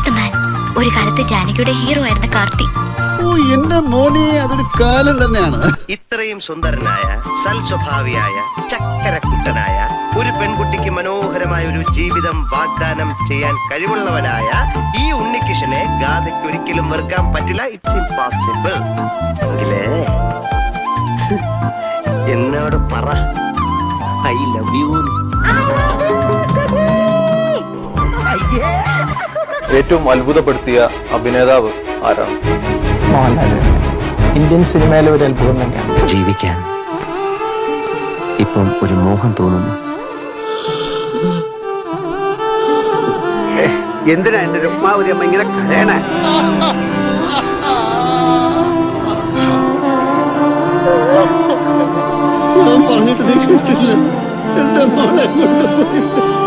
The man. ഒരു കാലത്ത് ജാനകിയുടെ ഹീറോ ആയിരുന്ന കാർത്തി. ഓ എന്റെ മോനെ, അതൊരു കാലം തന്നെയാണ്. ഇത്രയും സുന്ദരനായ സൽസ്വഭാവിയായ ചക്കരക്കുട്ടനായ ഒരു പെൺകുട്ടിക്ക് മനോഹരമായ ഒരു ജീവിതം വാഗ്ദാനം ചെയ്യാൻ കഴിവുള്ളവനായ ഈ ഉണ്ണികൃഷ്ണനെ ഗാഥയ്ക്ക് ഒരിക്കലും വെറുക്കാൻ പറ്റില്ല. It's impossible. എന്നോട് പറ ഐ ലവ് യു. ഏറ്റവും അത്ഭുതപ്പെടുത്തിയ അഭിനേതാവ് ആരാണ്? മോഹൻലാൽ. ഇന്ത്യൻ സിനിമയിലെ ഒരു അത്ഭുതം തന്നെയാണ്. ജീവിക്കാൻ ഇപ്പം ഒരു മോഹം തോന്നുന്നു. എന്തിനാ എന്റെ രുക്മാവതി അമ്മ ഇങ്ങനെ കരയണേ? ഞാൻ പറഞ്ഞിട്ട് നീ കേട്ടില്ല. എന്റെ മോളെ കൊണ്ടുപോയി.